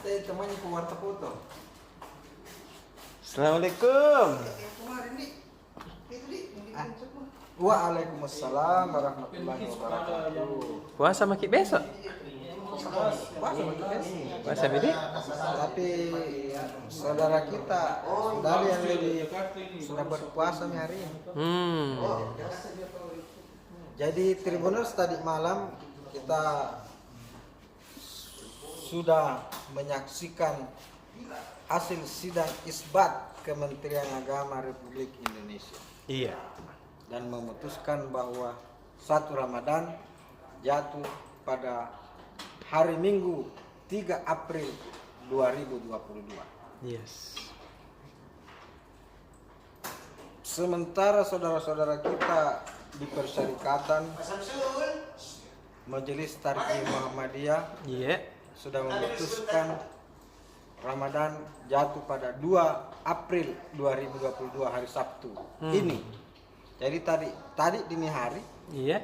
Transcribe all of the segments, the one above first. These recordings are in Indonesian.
Saya temannya pewarta foto. Assalamualaikum. Waalaikumsalam warahmatullahi wabarakatuh. Puasa makin besok. Puasa bedi. Tapi saudara kita, saudara yang lebih sudah berpuasa nih hari ini. Jadi Tribuners tadi malam kita sudah menyaksikan hasil sidang isbat Kementerian Agama Republik Indonesia. Iya. Dan memutuskan bahwa 1 Ramadan jatuh pada hari Minggu 3 April 2022. Yes. Sementara saudara-saudara kita di Perserikatan Majelis Tarikh Muhammadiyah Iya. sudah memutuskan Ramadan jatuh pada 2 April 2022 hari Sabtu ini. Jadi tadi dini hari Iya.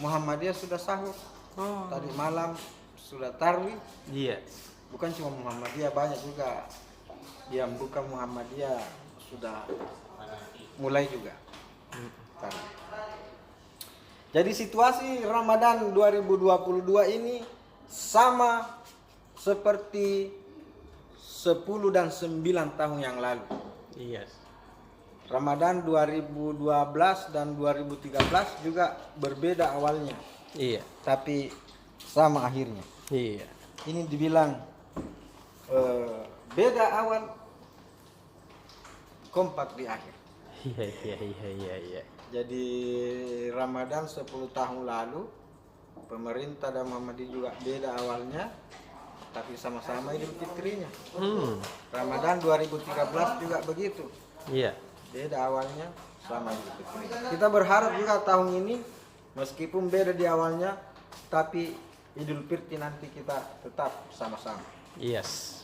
Muhammadiyah sudah sahur. Oh. Tadi malam sudah tarwih. Iya. Bukan cuma Muhammadiyah, banyak juga yang bukan Muhammadiyah sudah mulai juga tarwih. Jadi situasi Ramadan 2022 ini sama seperti 10 dan 9 tahun yang lalu. Iya. Ramadan 2012 dan 2013 juga berbeda awalnya, Iya. tapi sama akhirnya. Iya. Ini dibilang beda awal, kompak di akhir. Iya. Jadi Ramadan 10 tahun lalu, pemerintah dan Muhammadiyah juga beda awalnya, tapi sama-sama Idul Fitrinya. Ramadan 2013 juga begitu. Iya. Beda awalnya sama Idul Fitri. Kita berharap juga tahun ini meskipun beda di awalnya, tapi Idul Fitri nanti kita tetap sama-sama. Yes.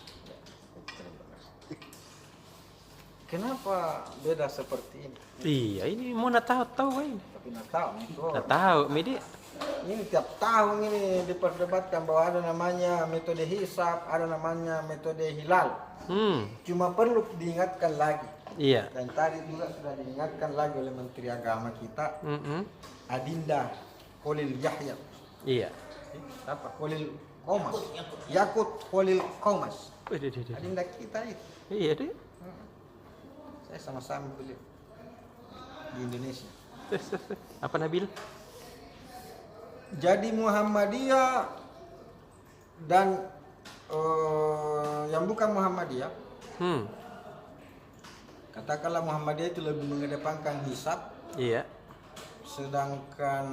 Kenapa beda seperti ini? Iya, ini mau tahu ini. Tapi nggak tahu nih, bro. Nggak tahu, Midi. Ini tiap tahun ini diperdebatkan bahwa ada namanya metode hisab, ada namanya metode hilal. Cuma perlu diingatkan lagi. Iya. Dan tadi juga sudah diingatkan lagi oleh Menteri Agama kita, Adinda Kholil Yahya. Iya. Apa? Kholil Qomas. Yakut Kholil Qomas. Waduh. Adinda kita itu. Iya deh. Saya sama-sama beliau di Indonesia. Apa Nabil? Jadi Muhammadiyah dan yang bukan Muhammadiyah, katakanlah Muhammadiyah itu lebih mengedepankan hisab, Iya. sedangkan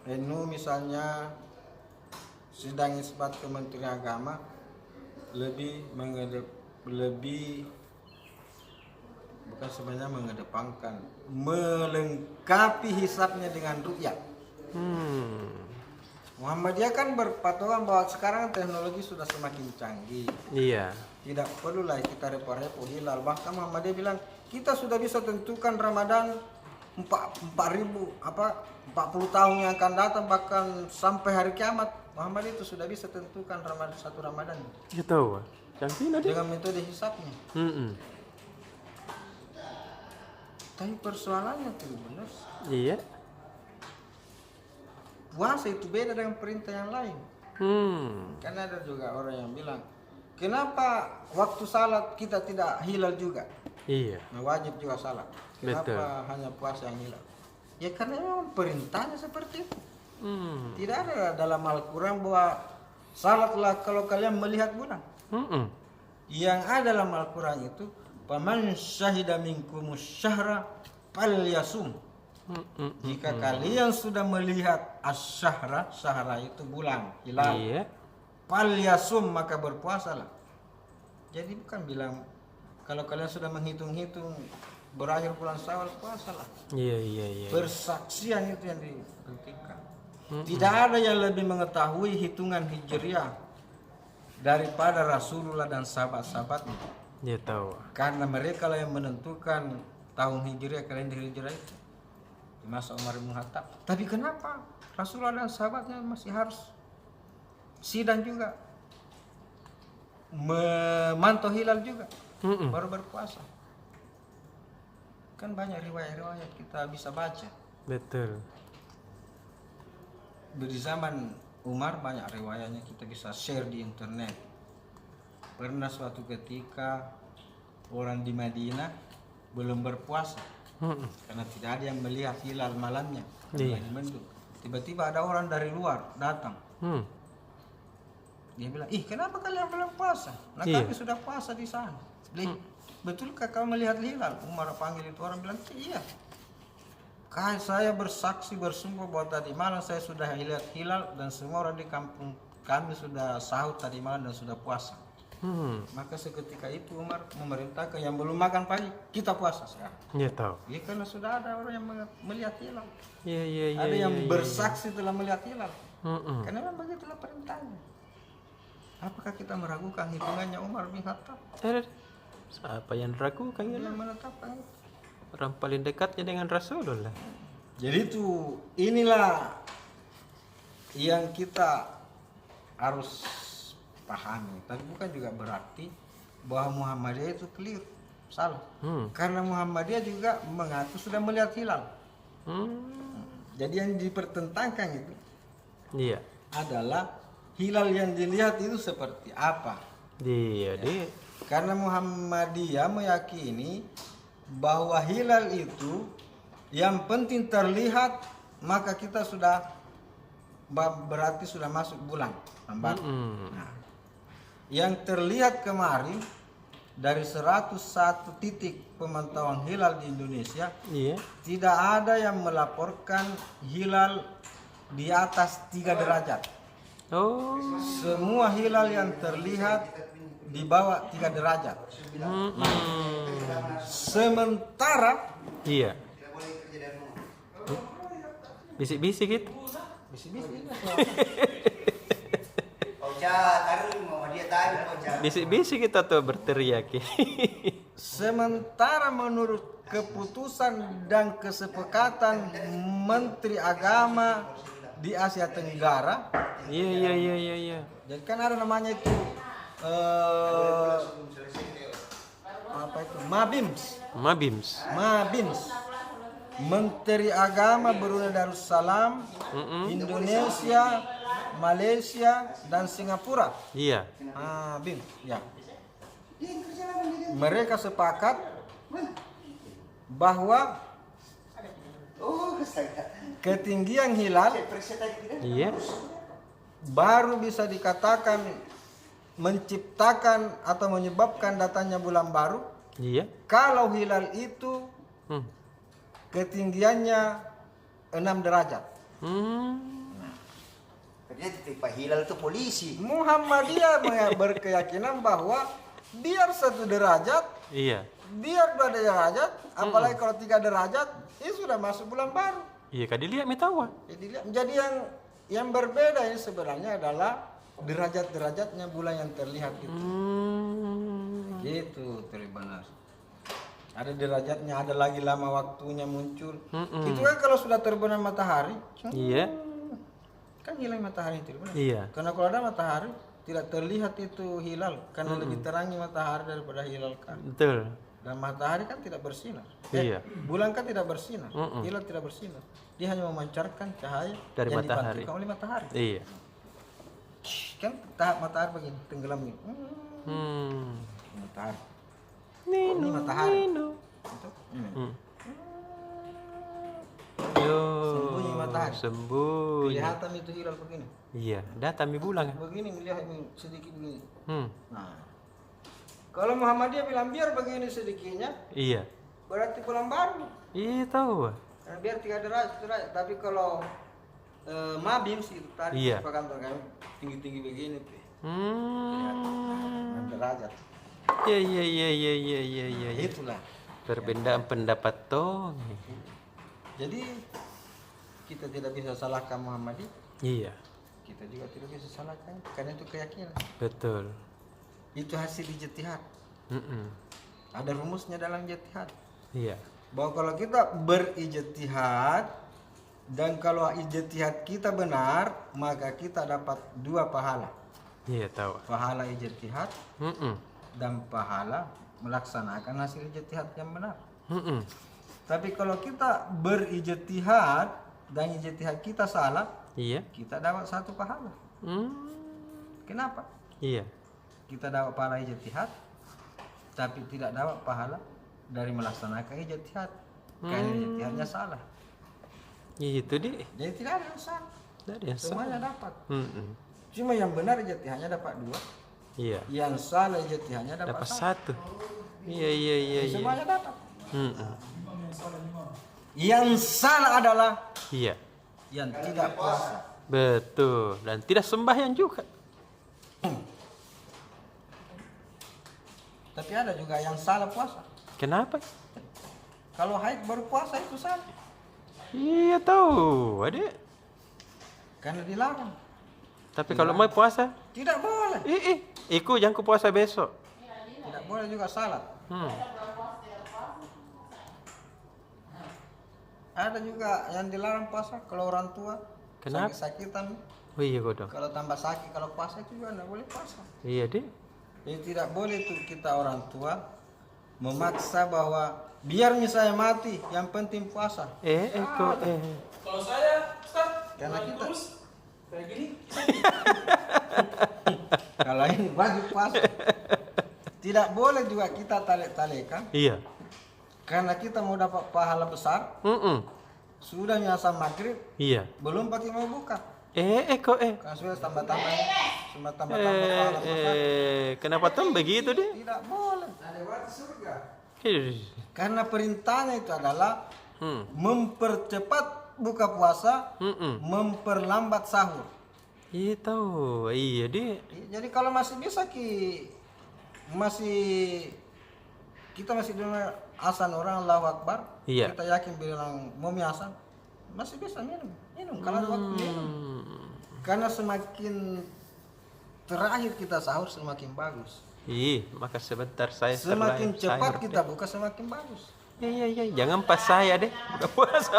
NU misalnya sidang isbat Kementerian Agama lebih bukan sebenarnya mengedepankan, melengkapi hisabnya dengan ru'yat. Muhammadiyah kan berpatokan bahwa sekarang teknologi sudah semakin canggih. Iya. Tidak perlulah kita repot-repot hilal. Bahkan Muhammadiyah bilang kita sudah bisa tentukan Ramadan 40 tahun yang akan datang, bahkan sampai hari kiamat. Muhammadiyah itu sudah bisa tentukan Ramadan 1 Ramadan. Ya tahu. Canggih nanti. Dengan metode hisabnya. Tapi persoalannya tuh benar. Iya. Puasa itu beda dengan perintah yang lain. Karena ada juga orang yang bilang, kenapa waktu salat kita tidak hilal juga? Iya. Nah, wajib juga salat. Kenapa hanya puasa yang hilal? Ya karena memang perintahnya seperti itu. Tidak ada dalam Al-Quran bahwa salatlah kalau kalian melihat bulan. Yang ada dalam Al-Quran itu, paman syahida minkumus syahra falyasum. Jika kalian sudah melihat as-syahra, syahra itu bulan, hilal, falyasum, maka berpuasalah. Jadi bukan bilang kalau kalian sudah menghitung-hitung berakhir bulan Syawal, puasalah. Iya. Persaksian itu yang dipentingkan. Tidak ada yang lebih mengetahui hitungan Hijriah daripada Rasulullah dan sahabat-sahabatnya. Dia tahu. Karena mereka lah yang menentukan tahun Hijriah, kalender Hijriah itu di masa Umar bin Khattab. Tapi kenapa Rasulullah dan sahabatnya masih harus sidang juga? memantau hilal juga Mm-mm. baru berpuasa. Kan banyak riwayat-riwayat kita bisa baca. Betul. Di zaman Umar banyak riwayatnya kita bisa share di internet. Pernah suatu ketika orang di Madinah belum berpuasa Mm-mm. karena tidak ada yang melihat hilal malamnya. Iya. Lagi mendung. Tiba-tiba ada orang dari luar datang. Hmm. Dia bilang, ih kenapa kalian belum puasa? Nah Iya. kami sudah puasa di sana. Betulkah kau melihat hilal? Umar panggil itu orang bilang, iya. Saya bersaksi bersumpah bahwa tadi malam saya sudah lihat hilal dan semua orang di kampung kami sudah sahur tadi malam dan sudah puasa. Hmm. Maka seketika itu Umar memerintahkan yang belum makan pagi kita puasa sekarang. Ya tahu. Ya karena sudah ada orang yang melihat hilal. Iya iya iya. Ada yang iya, iya. bersaksi telah melihat hilal. Mm-mm. Karena memang begitulah perintahnya. Apakah kita meragukan hitungannya Umar bin Khattab? Siapa yang ragukan ya? Yang menetapkan itu. Orang paling dekatnya dengan Rasulullah. Jadi itu inilah yang kita harus pahami. Tapi bukan juga berarti bahwa Muhammadiyah itu keliru, salah. Karena Muhammadiyah juga mengaku sudah melihat hilal. Jadi yang dipertentangkan itu Iya. adalah hilal yang dilihat itu seperti apa. Iya, dia. Karena Muhammadiyah meyakini bahwa hilal itu yang penting terlihat, maka kita sudah berarti sudah masuk bulan Ramadan. Nah, yang terlihat kemarin dari 101 titik pemantauan hilal di Indonesia, Iya. tidak ada yang melaporkan hilal di atas 3 derajat. Oh. Semua hilal yang terlihat di bawah 3 derajat. Sementara Iya. Bisik-bisik gitu. Bisik-bisik kita tuh berteriak. sementara menurut keputusan dan kesepakatan Menteri Agama di Asia Tenggara, Iya iya iya iya iya. jadi kan ada namanya itu apa itu Mabims. Mabims. Menteri Agama Brunei Darussalam, Indonesia, Malaysia dan Singapura. Iya. BIM, ya. Mereka sepakat bahwa ketinggian hilal Iya. baru bisa dikatakan menciptakan atau menyebabkan datangnya bulan baru Iya. kalau hilal itu ketinggiannya 6 derajat. Kerja tipe hilal itu polisi. Muhammadiyah berkeyakinan bahwa biar 1 derajat, Iya. biar 2 derajat, apalagi kalau 3 derajat, ini sudah masuk bulan baru. Iya, kan dilihat mitawa. Jadi yang berbeda ini sebenarnya adalah derajat-derajatnya bulan yang terlihat itu. Gitu, benar. Ada derajatnya, ada lagi lama waktunya muncul. Itu kan kalau sudah terbenam matahari, Iya. kan hilang matahari terbenam. Iya. Karena kalau ada matahari tidak terlihat itu hilal, karena lebih terangi matahari daripada hilal kan. Betul. Dan matahari kan tidak bersinar. Iya. Bulan kan tidak bersinar, hilal tidak bersinar. Dia hanya memancarkan cahaya Dari yang matahari. dipantulkan oleh matahari. Iya. Kan tahap matahari begini, tenggelam begini. Matahari. Ini matahari. Itu. Yo. Sembunyi matahari. Sembunyi. Kelihatan itu hilal begini. Iya, datang mi bulan. Begini melihat ini sedikit begini. Nah, kalau Muhammadiyah bilang biar begini sedikitnya, Iya. berarti bulan baru. Iya tahu. Karena biar 3 derajat. Tapi kalau Mabim sih itu tadi Iya. kantor kami tinggi-tinggi begini tuh. 6 derajat. Iya iya iya iya iya iya iya. Itulah. Perbedaan pendapat toh. Jadi kita tidak bisa salahkan Muhammadiyah. Iya. Kita juga tidak bisa salahkan karena itu keyakinan. Betul. Itu hasil ijtihad. Ada rumusnya dalam ijtihad. Iya. Bahwa kalau kita berijtihad dan kalau ijtihad kita benar, maka kita dapat 2 pahala. Iya tahu. Pahala ijtihad Mm-mm. dan pahala melaksanakan hasil ijtihad yang benar. Mm-mm. Tapi kalau kita berijtihad dan ijtihad kita salah, Iya. kita dapat satu pahala. Hmm. Kenapa? Iya. Kita dapat pahala ijtihad tapi tidak dapat pahala dari melaksanakan ijtihad. Karena ijtihadnya salah. Itu deh. Jadi tidak ada yang salah. Dari yang Semuanya salah. dapat. Mm-mm. Cuma yang benar ijtihadnya dapat 2. Iya. Yang salah ijtihadnya dapat Dapat 1. 1. Iya. Semuanya dapat. Mm-mm. Yang salah adalah Iya. yang tidak puasa. Betul. Dan tidak sembahyang juga. Tapi ada juga yang salah puasa. Kenapa? Kalau haid baru puasa itu salah. Iya tahu, adik. Karena dilarang. Tapi kalau mau puasa, Tidak boleh. ikut jangan ku puasa besok. Tidak boleh juga salat. Ada juga yang dilarang puasa kalau orang tua. Kenapa? Sakit-sakitan. Oh iya godong. Kalau tambah sakit kalau puasa itu juga tidak boleh puasa. Iya deh. Jadi tidak boleh tuh kita orang tua memaksa bahwa biar misalnya mati, yang penting puasa. Kalau saya, Ustaz, Karena kita terus kayak gini, kalau ini wajib puasa. Tidak boleh juga kita talek-talekan Iya. karena kita mau dapat pahala besar. Sudah nyasa maghrib, Iya. belum pakai mau buka. Kok. Kan sudah tambah-tambah pahala besar. Kenapa tuh begitu deh? Tidak boleh. Ih. Karena perintahnya itu adalah Hmm. mempercepat buka puasa, memperlambat sahur. Iya tahu. Iya deh. Jadi kalau masih bisa kita masih dengar azan orang Allahu Akbar, Iya. kita yakin bilang mau azan, masih bisa minum kalau ada waktu minum. Karena semakin terakhir kita sahur semakin bagus. Maka sebentar saya Semakin terlayar cepat sahur kita deh. buka semakin bagus. Iya. Jangan pas saya deh. Buka puasa.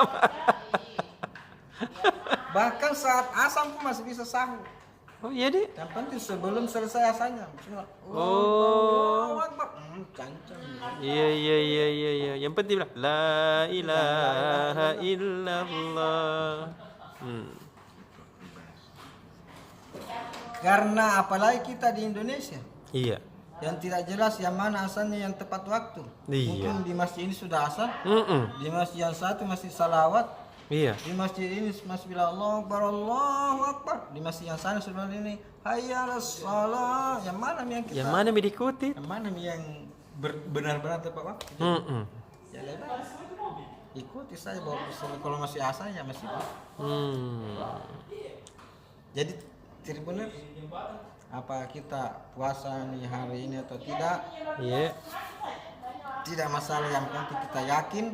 Bahkan saat azan pun masih bisa sahur. Oh iya deh. Yang penting sebelum selesai azannya. Oh. Allahu Akbar. Cancang. Iya. Yang penting lah. La ilaha illallah. Karena apalagi kita di Indonesia Iya. yang tidak jelas yang mana azannya yang tepat waktu. Iya. Mungkin di masjid ini sudah azan, Mm-mm. di masjid yang satu masih salawat, Iya. di masjid ini masih bilang Allahu Akbar, di masjid yang sana sudah ini hayya 'alas shalah. Yang mana yang kita? Yang mana diikuti? Yang mana yang benar-benar tepat waktu? Mm-mm. Ya lebar. Ikuti saja bahwa kalau masih azan ya masih. Jadi tidak benar apa kita puasa nih hari ini atau tidak, Iya. tidak masalah, yang penting kita yakin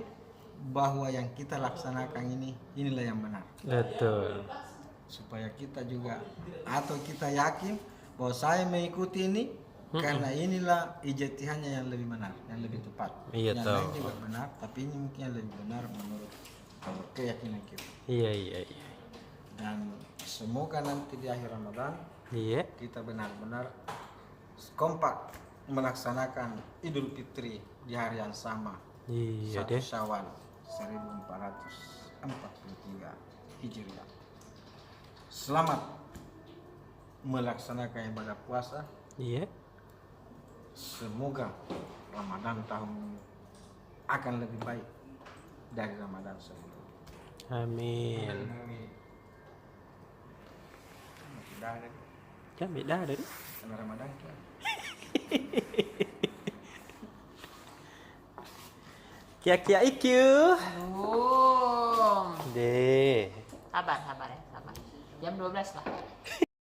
bahwa yang kita laksanakan inilah yang benar, Betul. supaya kita juga atau kita yakin bahwa saya mengikuti ini karena inilah ijtihadnya yang lebih benar, yang lebih tepat. Iya, Yang tahu. lain juga benar, tapi ini mungkin yang lebih benar menurut keyakinan kita. Iya. Dan semoga nanti di akhir Ramadan Iya. kita benar-benar kompak melaksanakan Idul Fitri di hari yang sama, Iya 1 deh. Syawal 1443 Hijriah. Selamat melaksanakan ibadah puasa. Iya. Semoga Ramadan tahun ini akan lebih baik dari Ramadan sebelumnya. Amin. Sudah ada Kami dah ada deh. karena Ramadan kan. Kia IQ. Belum. Deh. Sabar ya, sabar. Jam 12 lah.